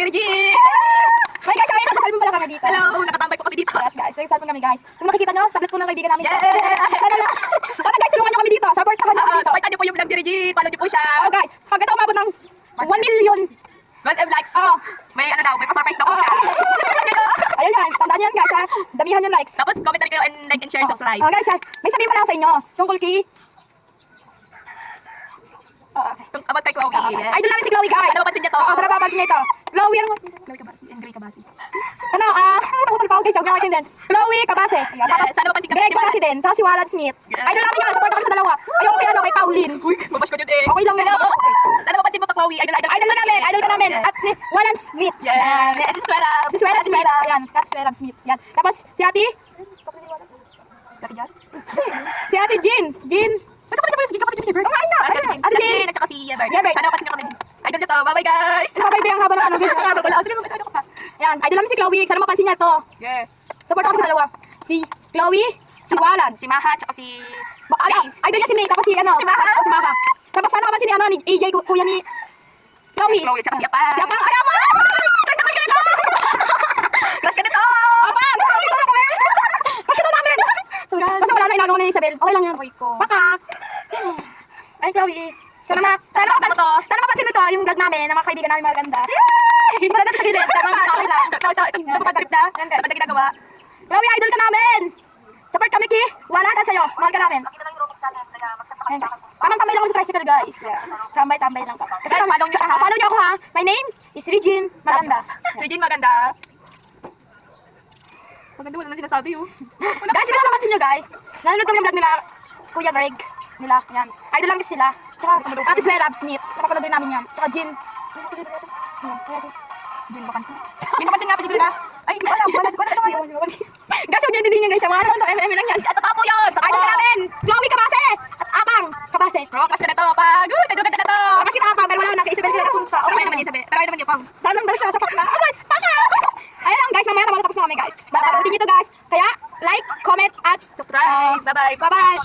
Regine! May guys, ayun, nasa-cellphone pala kami dito. Hello! Nakatambay po kami dito. Yes guys, nasa-cellphone kami guys. Kung makikita nyo, tablet po ng kaibigan namin. Yeah! Sana guys, tulungan nyo kami dito. Supportahan nyo kami dito. Supportan niyo po yung vlog ni Regine. Follow niyo po siya. Oh guys, pag ito umabot ng 1 million. 1M likes. Oo. May ano daw, may pa-surprise daw po siya. Ayun yan, tandaan nyo yan guys ha. Damihan yung likes. Tapos comment na rin kayo and like and share, subscribe. Oh guys, may sabihin pala ako sa inyo. Tungkol kay... About kay Chloe. Yes. Idol namin si Chloe guys. Sana mapansin niya to. Oo, sana mapansin niya ito. Chloe, ano? Chloe Cabasi. And Grey Cabasi. Ano, nakutol pa ako guys. Huwag niyo din. Chloe Cabase. Ayan, tapos, Sana mapansin ka. Greg Cabase din. Tapos si Walad Smith. Yes. Idol namin yan. Support kami sa dalawa. Ayoko kay ano, kay Pauline. Uy, mabash ko dyan eh. Okay lang Hello. yun. Sana mapansin mo to, Chloe. Idol Idol ka namin. Idol ka namin. Yes. At ni Walad Smith. Yes. And si Swera. Si Swera Smith. Ayan, Kat Swera Smith. Yan. Tapos si Ate. Ate Jazz. Si Ate Jean. Jean. Ito pa rin si Jessica, kapatid ni Bert. Oh, ayun na. Ayun na. Ate Jean. At saka si Yebert. Yebert. Sana mapansin niyo kami. Idol nito. Bye-bye guys. Babay ang haba ng ano. Haba pala. Sige, mag-idol ko pa. Yan. Idol namin si Chloe. Sana mapansin niya to. Yes. Support kami sa dalawa. Si Chloe. Si Walad. Si Maha, tsaka si... Idol niya si May. Tapos si ano. Si Maha. Si Maha. Tapos sana mapansin ni ano ni AJ, kuya ni Chloe. Chloe, tsaka si Apang. Si Apang. Ay, Apang! Crush ka nito! Crush ka nito! Apang! Bakit ito namin? Kasi wala na inagawa ni Isabel. Okay lang yan. Okay ko. Baka. Ay, Chloe. Sana mapansin mo ito, yung vlog namin, ng mga kaibigan namin maganda. Para natin sa gilid. Tama nga, okay lang. Ito, napapag-trip na. Yan, guys. Ito na ginagawa. Chloe, idol ka namin! Support kami ki. Wala na sa'yo. Mahal ka namin. Ayan, guys. Tamang-tambay lang ako sa tricycle, guys. Yeah. Tambay-tambay lang ka. Kasi Guys, follow niyo siya, ha? follow niyo ako, ha? My name is Regine Maganda. Regine, maganda. Maganda, wala na sinasabi, oh. Guys, sino mapansin nyo, guys? Nanonood kami ng vlog nila, Kuya Greg. Nila, yan. Idol lang sila. Tsaka, Ate Swera Smith. Napapanood rin namin yan. Tsaka, Jim. Jin Makansin. Jin Makansin nga, pwede ko rin, ha? Ay, hindi ko alam. Wala. Guys, huwag nyo dilihin yan, guys. Mga ano, MM lang yan. At totoo po yun! Idol ka namin! Chloe Cabase! At Apang Cabase. Bro, crush ka na to, pag. Uy, tayo ganda na to! Kasi na Apang, pero wala na. Kay Isabel ka na napunta. Pero ayun naman yung sabi. Pero ayun naman yung pang. Saan lang daw siya? Sapak na. Okay, paka! Ayun lang, guys. Mamaya tapos na kami, guys. Papanoodin nyo to, guys. Kaya, like, comment, at Subscribe. Bye-bye. bye-bye!